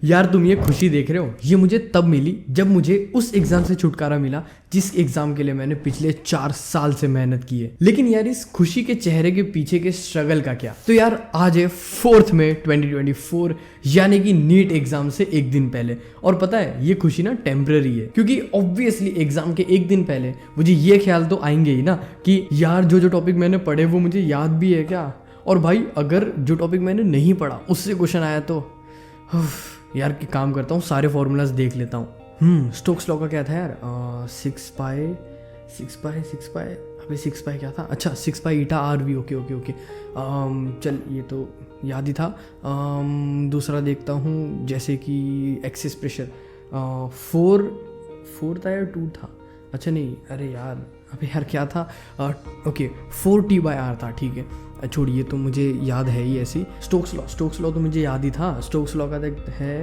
यार तुम ये खुशी देख रहे हो, ये मुझे तब मिली जब मुझे उस एग्जाम से छुटकारा मिला जिस एग्जाम के लिए मैंने पिछले 4 साल से मेहनत की है। लेकिन यार इस खुशी के चेहरे के पीछे के स्ट्रगल का क्या। तो यार आज है 4 मई 2024 यानी कि नीट एग्जाम से एक दिन पहले। और पता है ये खुशी ना टेम्पररी है, क्योंकि ऑब्वियसली एग्जाम के एक दिन पहले मुझे ये ख्याल तो आएंगे ही ना कि यार जो टॉपिक मैंने पढ़े वो मुझे याद भी है क्या। और भाई अगर जो टॉपिक मैंने नहीं पढ़ा उससे क्वेश्चन आया तो यार कि काम करता हूँ, सारे फॉर्मूलाज देख लेता हूँ। स्टोक्स लॉ का क्या था यार, 6 पाई अभी 6 पाई क्या था, अच्छा 6 पाई ईटा आर वी। ओके चल ये तो याद ही था। दूसरा देखता हूँ जैसे कि एक्सेस प्रेशर 4 था या 2 था, अच्छा नहीं अरे यार अबे यार क्या था, ओके 4T/R था, ठीक है छोड़िए तो मुझे याद है ही ऐसी। स्टोक्स लॉ तो मुझे याद ही था। स्टोक्स लॉ का है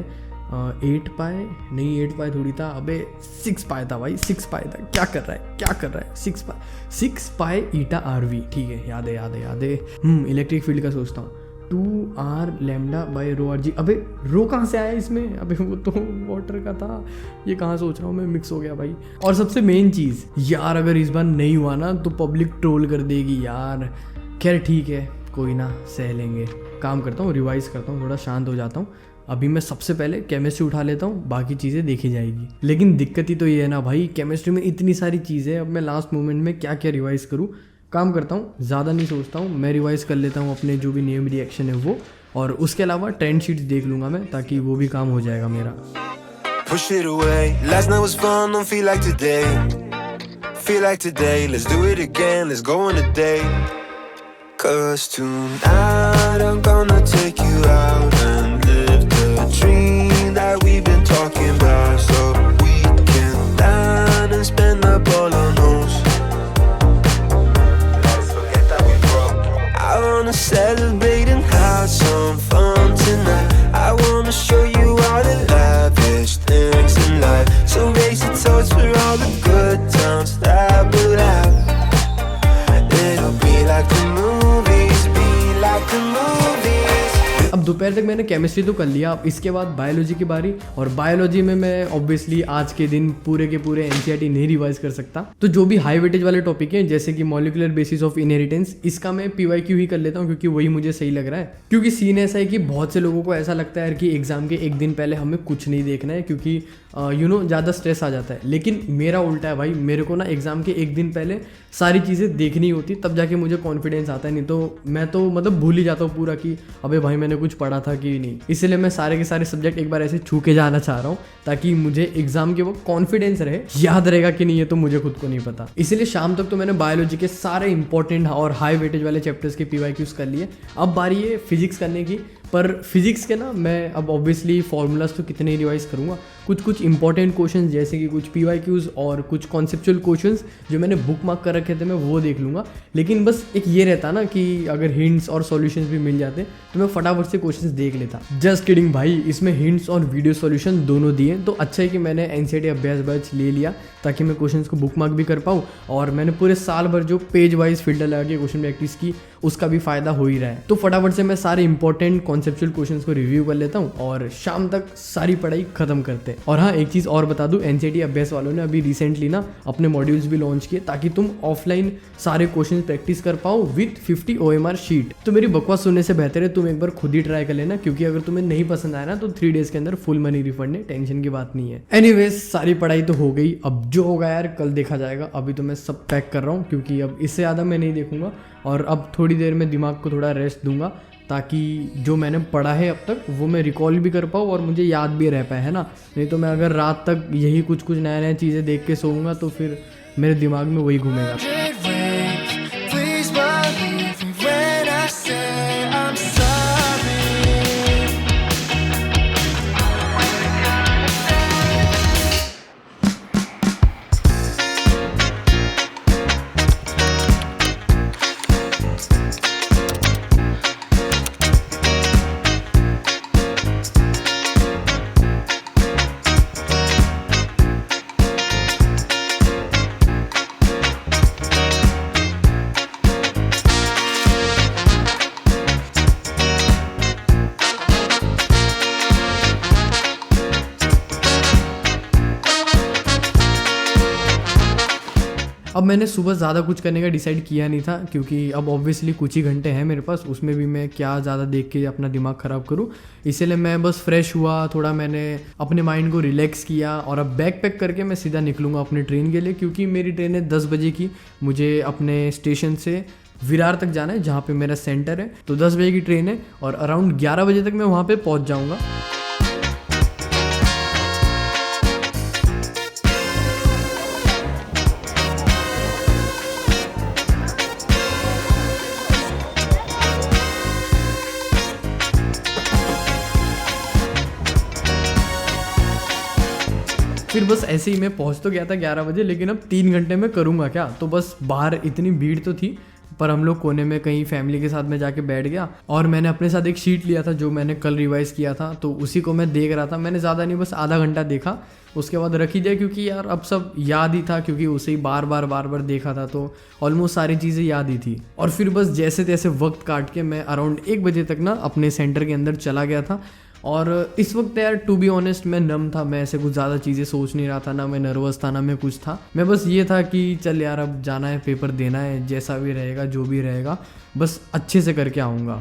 8 पाई, नहीं 8 पाई थोड़ी था, अबे 6 पाई था भाई, 6 पाई था। क्या कर रहा है 6 पाई ईटा आर वी, ठीक है याद है। इलेक्ट्रिक फील्ड का सोचता हूँ 2R λ/ρRg। अबे रो कहाँ से आया इसमें, अबे वो तो वाटर का था, ये कहाँ सोच रहा हूँ मैं, मिक्स हो गया भाई। और सबसे मेन चीज़ यार अगर इस बार नहीं हुआ ना तो पब्लिक ट्रोल कर देगी यार। खैर ठीक है कोई ना, सह लेंगे। काम करता हूँ, रिवाइज करता हूँ, थोड़ा शांत हो जाता हूँ। अभी मैं सबसे पहले केमिस्ट्री उठा लेता हूँ, बाकी चीज़ें देखी जाएगी। लेकिन दिक्कत ही तो ये है ना भाई, केमिस्ट्री में इतनी सारी चीज़ें, अब मैं लास्ट मोमेंट में क्या क्या रिवाइज करूँ। काम करता हूँ, ज़्यादा नहीं सोचता हूँ, मैं रिवाइज कर लेता हूँ अपने जो भी नेम रिएक्शन है वो, और उसके अलावा ट्रेंड शीट्स देख लूँगा मैं, ताकि वो भी काम हो जाएगा मेरा। Push it away. Last night was fun, don't feel like today. Feel like today, let's do it again, let's go on a date. 'Cause tonight I'm gonna take you out and live the dream that we've been talking about. So we can dine and spend up all our notes. Let's forget that we broke. I wanna celebrate and have some fun tonight. I wanna show you all the lavish things in life. So raise a toast for all the good times that we'll have. It'll be like the movies, be like the movies. अब दोपहर तक मैंने chemistry तो कर लिया, अब इसके बाद बायोलॉजी की बारी। और बायोलॉजी में मैं ऑब्वियसली आज के दिन पूरे के पूरे एनसीईआरटी नहीं रिवाइज कर सकता, तो जो भी हाई वेटेज वाले टॉपिक हैं जैसे कि मॉलिक्यूलर बेसिस ऑफ इनहेरिटेंस, इसका मैं पीवाईक्यू ही कर लेता हूँ, क्योंकि वही मुझे सही लग रहा है। क्योंकि सीन ऐसा है कि बहुत से लोगों को ऐसा लगता है कि एग्जाम के एक दिन पहले हमें कुछ नहीं देखना है, क्योंकि ज़्यादा स्ट्रेस आ जाता है। लेकिन मेरा उल्टा है भाई, मेरे को ना एग्जाम के एक दिन पहले सारी चीज़ें देखनी होती, तब जाके मुझे कॉन्फिडेंस आता है। नहीं तो मैं तो मतलब भूल ही जाता हूँ पूरा कि अबे भाई मैंने कुछ पढ़ा था कि नहीं। इसलिए मैं सारे के सारे सब्जेक्ट एक बार ऐसे छू के जाना चाह रहा हूँ, ताकि मुझे एग्जाम के वो कॉन्फिडेंस रहे। याद रहेगा कि नहीं ये तो मुझे खुद को नहीं पता। इसलिए शाम तक तो मैंने बायोलॉजी के सारे इंपॉर्टेंट और हाई वेटेज वाले चैप्टर्स के पीवाईक्यूज कर लिए। अब बारी है फिजिक्स करने की, पर फिजिक्स के ना मैं अब ऑब्वियसली फॉर्मूलाज तो कितने ही रिवाइज करूँगा, कुछ इंपॉर्टेंट क्वेश्चंस जैसे कि कुछ पीवाईक्यूज और कुछ कॉन्सेप्चुअल क्वेश्चंस जो मैंने बुक मार्क कर रखे थे मैं वो देख लूँगा। लेकिन बस एक ये रहता ना कि अगर हिंट्स और सॉल्यूशंस भी मिल जाते तो मैं फटाफट से क्वेश्चंस देख लेता। जस्ट किडिंग भाई, इसमें हिंट्स और वीडियो सॉल्यूशन दोनों दिए, तो अच्छा है कि मैंने एनसीईआरटी अभ्यास बैच ले लिया ताकि मैं क्वेश्चंस को बुक मार्क भी कर पाऊँ। और मैंने पूरे साल भर जो पेज वाइज फिल्टर लगा के क्वेश्चन प्रैक्टिस की उसका भी फायदा हो ही रहा है। तो फटाफट से मैं सारे इंपॉर्टेंट कॉन्सेप्चुअल क्वेश्चंस को रिव्यू कर लेता हूँ और शाम तक सारी पढ़ाई खत्म करते हैं। और हाँ एक चीज़ और बता दूं, एनसीईआरटी अभ्यास वालों ने अभी रिसेंटली ना अपने मॉड्यूल्स भी लॉन्च किए, ताकि तुम ऑफलाइन सारे क्वेश्चन प्रैक्टिस कर पाओ विद 50 OMR शीट। तो मेरी बकवास सुनने से बेहतर है तुम एक बार खुद ही ट्राई कर लेना, क्योंकि अगर तुम्हें नहीं पसंद आया ना तो 3 डेज के अंदर फुल मनी रिफंड है, टेंशन की बात नहीं है। एनीवेज सारी पढ़ाई तो हो गई, अब जो होगा यार कल देखा जाएगा। अभी तो मैं सब पैक कर रहा हूँ, क्योंकि अब इससे ज़्यादा मैं नहीं देखूंगा, और अब थोड़ी देर में दिमाग को थोड़ा रेस्ट दूंगा, ताकि जो मैंने पढ़ा है अब तक वो मैं रिकॉल भी कर पाऊँ और मुझे याद भी रह पाए, है ना। नहीं तो मैं अगर रात तक यही कुछ नया चीज़ें देख के सोऊंगा तो फिर मेरे दिमाग में वही घूमेगा। Please believe me when I say I'm sorry. अब मैंने सुबह ज़्यादा कुछ करने का डिसाइड किया नहीं था, क्योंकि अब ऑब्वियसली कुछ ही घंटे हैं मेरे पास, उसमें भी मैं क्या ज़्यादा देख के अपना दिमाग ख़राब करूँ। इसीलिए मैं बस फ्रेश हुआ, थोड़ा मैंने अपने माइंड को रिलैक्स किया और अब बैग पैक करके मैं सीधा निकलूँगा अपने ट्रेन के लिए, क्योंकि मेरी ट्रेन है 10 बजे की। मुझे अपने स्टेशन से विरार तक जाना है, जहाँ पे मेरा सेंटर है। तो 10 बजे की ट्रेन है और अराउंड 11 बजे तक मैं वहाँ पे पहुँच जाऊँगा। फिर बस ऐसे ही मैं पहुंच तो गया था 11 बजे, लेकिन अब 3 घंटे में करूँगा क्या। तो बस बाहर इतनी भीड़ तो थी, पर हम लोग कोने में कहीं फैमिली के साथ में जाके बैठ गया और मैंने अपने साथ एक शीट लिया था जो मैंने कल रिवाइज किया था, तो उसी को मैं देख रहा था। मैंने ज़्यादा नहीं, बस आधा घंटा देखा, उसके बाद रख ही दिया, क्योंकि यार अब सब याद ही था, क्योंकि उसे ही बार बार देखा था, तो ऑलमोस्ट सारी चीज़ें याद ही थी। और फिर बस जैसे तैसे वक्त काट के मैं अराउंड 1 बजे तक ना अपने सेंटर के अंदर चला गया था। और इस वक्त यार टू बी ऑनेस्ट मैं नम था, मैं ऐसे कुछ ज़्यादा चीज़ें सोच नहीं रहा था, ना मैं नर्वस था, ना मैं कुछ था। मैं बस ये था कि चल यार अब जाना है, पेपर देना है, जैसा भी रहेगा जो भी रहेगा बस अच्छे से करके आऊँगा।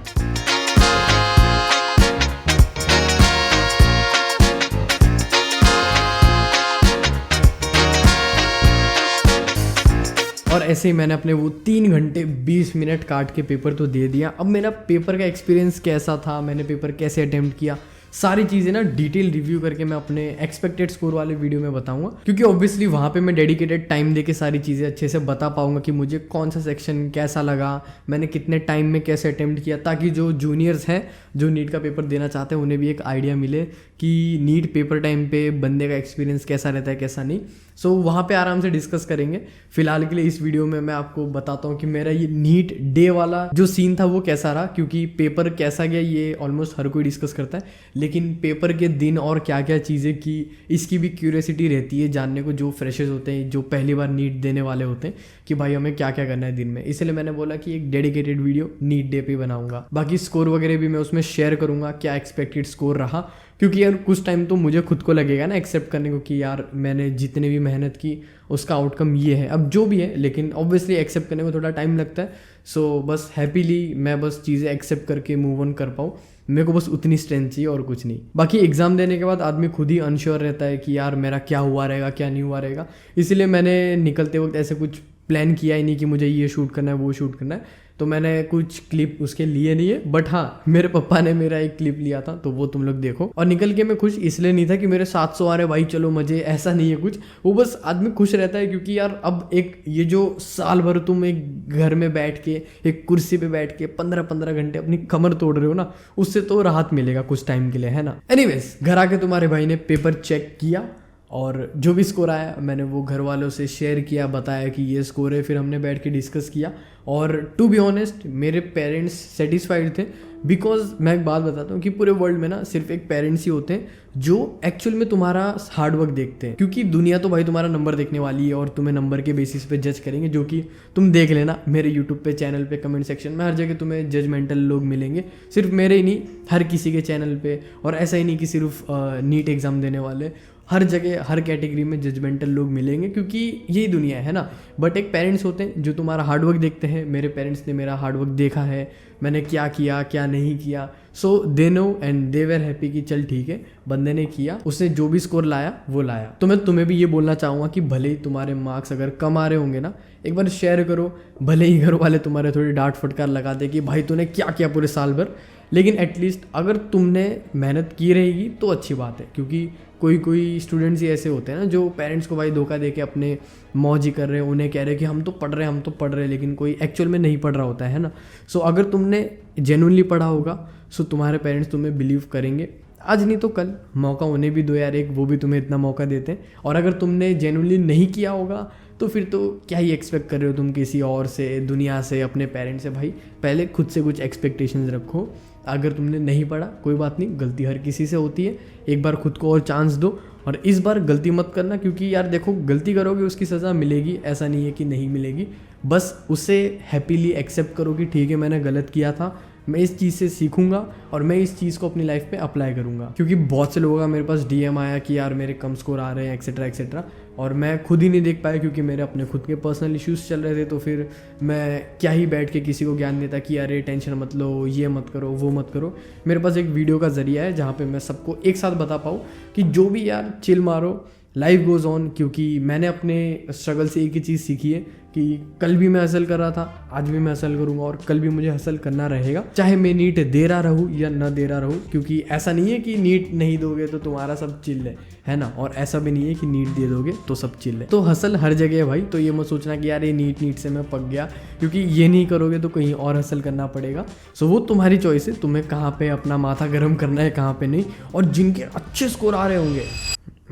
और ऐसे ही मैंने अपने वो 3 घंटे 20 मिनट काट के पेपर तो दे दिया। अब मेरा पेपर का एक्सपीरियंस कैसा था, मैंने पेपर कैसे अटेम्प्ट किया, सारी चीज़ें ना डिटेल रिव्यू करके मैं अपने एक्सपेक्टेड स्कोर वाले वीडियो में बताऊंगा, क्योंकि ऑब्वियसली वहाँ पे मैं डेडिकेटेड टाइम देके सारी चीज़ें अच्छे से बता पाऊंगा कि मुझे कौन सा सेक्शन कैसा लगा, मैंने कितने टाइम में कैसे अटेम्प्ट किया, ताकि जो जूनियर्स हैं जो नीट का पेपर देना चाहते हैं उन्हें भी एक आइडिया मिले कि नीट पेपर टाइम पे बंदे का एक्सपीरियंस कैसा रहता है कैसा नहीं। सो वहाँ पे आराम से डिस्कस करेंगे। फिलहाल के लिए इस वीडियो में मैं आपको बताता हूँ कि मेरा ये नीट डे वाला जो सीन था वो कैसा रहा, क्योंकि पेपर कैसा गया ये ऑलमोस्ट हर कोई डिस्कस करता है, लेकिन पेपर के दिन और क्या क्या चीज़ें की इसकी भी क्यूरियोसिटी रहती है जानने को, जो फ्रेशर्स होते हैं जो पहली बार नीट देने वाले होते हैं, कि भाई हमें क्या क्या करना है दिन में। इसलिए मैंने बोला कि एक डेडिकेटेड वीडियो नीट डे पे बनाऊंगा। बाकी स्कोर वगैरह भी मैं उसमें शेयर करूंगा, क्या एक्सपेक्टेड स्कोर रहा, क्योंकि यार कुछ टाइम तो मुझे खुद को लगेगा ना एक्सेप्ट करने को कि यार मैंने जितनी भी मेहनत की उसका आउटकम ये है, अब जो भी है, लेकिन ऑब्वियसली एक्सेप्ट करने में थोड़ा टाइम लगता है। सो बस हैप्पीली मैं बस चीज़ें एक्सेप्ट करके मूव ऑन कर पाऊँ, मेरे को बस उतनी स्ट्रेंथ चाहिए और कुछ नहीं। बाकी एग्जाम देने के बाद आदमी खुद ही अनश्योर रहता है कि यार मेरा क्या हुआ रहेगा क्या नहीं हुआ रहेगा, इसीलिए मैंने निकलते वक्त ऐसे कुछ प्लान किया ही नहीं कि मुझे ये शूट करना है वो शूट करना है, तो मैंने कुछ क्लिप उसके लिए नहीं है, बट हाँ मेरे पापा ने मेरा एक क्लिप लिया था तो वो तुम लोग देखो। और निकल के मैं खुश इसलिए नहीं था कि मेरे 700 आ रहे भाई चलो मजे, ऐसा नहीं है कुछ, वो बस आदमी खुश रहता है क्योंकि यार अब एक ये जो साल भर तुम एक घर में बैठ के एक कुर्सी पे बैठ के 15-15 घंटे अपनी कमर तोड़ रहे हो ना, उससे तो राहत मिलेगा कुछ टाइम के लिए, है ना। एनीवेज घर आके तुम्हारे भाई ने पेपर चेक किया और जो भी स्कोर आया मैंने वो घर वालों से शेयर किया, बताया कि ये स्कोर है, फिर हमने बैठ के डिस्कस किया। और टू बी ऑनेस्ट मेरे पेरेंट्स सेटिस्फाइड थे, बिकॉज मैं एक बात बताता हूँ कि पूरे वर्ल्ड में ना सिर्फ एक पेरेंट्स ही होते हैं जो एक्चुअल में तुम्हारा हार्डवर्क देखते हैं, क्योंकि दुनिया तो भाई तुम्हारा नंबर देखने वाली है और तुम्हें नंबर के बेसिस पे जज करेंगे, जो कि तुम देख लेना मेरे यूट्यूब पे चैनल पे कमेंट सेक्शन में हर जगह तुम्हें जजमेंटल लोग मिलेंगे, सिर्फ मेरे ही नहीं हर किसी के चैनल पे। और ऐसा ही नहीं कि सिर्फ नीट एग्जाम देने वाले, हर जगह हर कैटेगरी में जजमेंटल लोग मिलेंगे, क्योंकि यही दुनिया है ना। बट एक पेरेंट्स होते हैं जो तुम्हारा हार्डवर्क देखते हैं, मेरे पेरेंट्स ने मेरा हार्डवर्क देखा है, मैंने क्या किया क्या नहीं किया, so they know and they were happy कि चल ठीक है बंदे ने किया, उसने जो भी स्कोर लाया वो लाया। तो मैं तुम्हें भी ये बोलना चाहूँगा कि भले ही तुम्हारे मार्क्स अगर कम आ रहे होंगे ना, एक बार शेयर करो, भले ही घर वाले तुम्हारे थोड़ी डांट फटकार लगा दे कि भाई तूने क्या किया पूरे साल भर, लेकिन एटलीस्ट अगर तुमने मेहनत की रहेगी तो अच्छी बात है। क्योंकि कोई स्टूडेंट्स ही ऐसे होते हैं ना जो पेरेंट्स को भाई धोखा दे के अपने मौज ही कर रहे हैं, उन्हें कह रहे हैं कि हम तो पढ़ रहे हैं, लेकिन कोई एक्चुअल में नहीं पढ़ रहा होता है ना। सो अगर तुमने जेन्युइनली पढ़ा होगा सो तुम्हारे पेरेंट्स तुम्हें बिलीव करेंगे, आज नहीं तो कल मौका उन्हें भी दो यार, एक वो भी तुम्हें इतना मौका देते हैं। और अगर तुमने जेन्युइनली नहीं किया होगा तो फिर तो क्या ही एक्सपेक्ट कर रहे हो तुम किसी और से, दुनिया से, अपने पेरेंट्स से। भाई पहले खुद से कुछ एक्सपेक्टेशंस रखो। अगर तुमने नहीं पढ़ा कोई बात नहीं, गलती हर किसी से होती है, एक बार खुद को और चांस दो और इस बार गलती मत करना, क्योंकि यार देखो गलती करोगे उसकी सज़ा मिलेगी, ऐसा नहीं है कि नहीं मिलेगी। बस उसे हैप्पीली एक्सेप्ट करो कि ठीक है मैंने गलत किया था, मैं इस चीज़ से सीखूंगा और मैं इस चीज़ को अपनी लाइफ में अप्लाई करूंगा। क्योंकि बहुत से लोगों का मेरे पास DM आया कि यार मेरे कम स्कोर आ रहे हैं एक्सेट्रा एक्सेट्रा, और मैं खुद ही नहीं देख पाया क्योंकि मेरे अपने खुद के पर्सनल इश्यूज़ चल रहे थे। तो फिर मैं क्या ही बैठ के किसी को ज्ञान देता कि अरे टेंशन मत लो, ये मत करो, वो मत करो। मेरे पास एक वीडियो का ज़रिया है जहाँ पे मैं सबको एक साथ बता पाऊँ कि जो भी यार चिल मारो, लाइफ गोज़ ऑन। क्योंकि मैंने अपने स्ट्रगल से एक ही चीज़ सीखी है कि कल भी मैं हसल कर रहा था, आज भी मैं हसल करूँगा और कल भी मुझे हसल करना रहेगा, चाहे मैं नीट दे रहा रहूँ या न दे रहा रहूँ। क्योंकि ऐसा नहीं है कि नीट नहीं दोगे तो तुम्हारा सब चिल है ना, और ऐसा भी नहीं है कि नीट दे दोगे तो सब चिल है। तो हसल हर जगह है भाई। तो ये मत सोचना कि यार ये नीट से मैं पक गया, क्योंकि ये नहीं करोगे तो कहीं और हसल करना पड़ेगा। सो वो तुम्हारी चॉइस है, तुम्हें कहाँ पे अपना माथा गर्म करना है, कहाँ पे नहीं। और जिनके अच्छे स्कोर आ रहे होंगे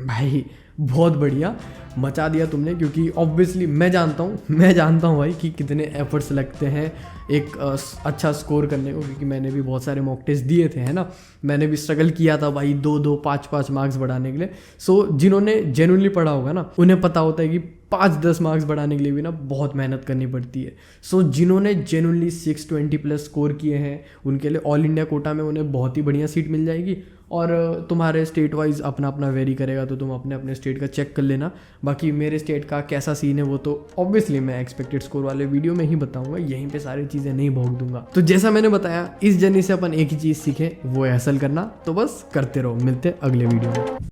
भाई, बहुत बढ़िया मचा दिया तुमने। क्योंकि ऑब्वियसली मैं जानता हूँ भाई कि कितने एफर्ट्स लगते हैं एक अच्छा स्कोर करने को, क्योंकि मैंने भी बहुत सारे मॉक टेस्ट दिए थे, है ना। मैंने भी स्ट्रगल किया था भाई 2-2, 5-5 मार्क्स बढ़ाने के लिए। सो जिन्होंने जेन्युइनली पढ़ा होगा ना, उन्हें पता होता है कि 5-10 मार्क्स बढ़ाने के लिए भी ना बहुत मेहनत करनी पड़ती है। सो जिन्होंने जेन्युइनली 620+ स्कोर किए हैं, उनके लिए ऑल इंडिया कोटा में उन्हें बहुत ही बढ़िया सीट मिल जाएगी। और तुम्हारे स्टेट वाइज अपना अपना वेरी करेगा, तो तुम अपने अपने स्टेट का चेक कर लेना। बाकी मेरे स्टेट का कैसा सीन है वो तो ऑब्वियसली मैं एक्सपेक्टेड स्कोर वाले वीडियो में ही बताऊंगा, यहीं पे सारी चीज़ें नहीं भोग दूंगा। तो जैसा मैंने बताया, इस जर्नी से अपन एक ही चीज़ सीखें, वो है हसल करना। तो बस करते रहो, मिलते अगले वीडियो में।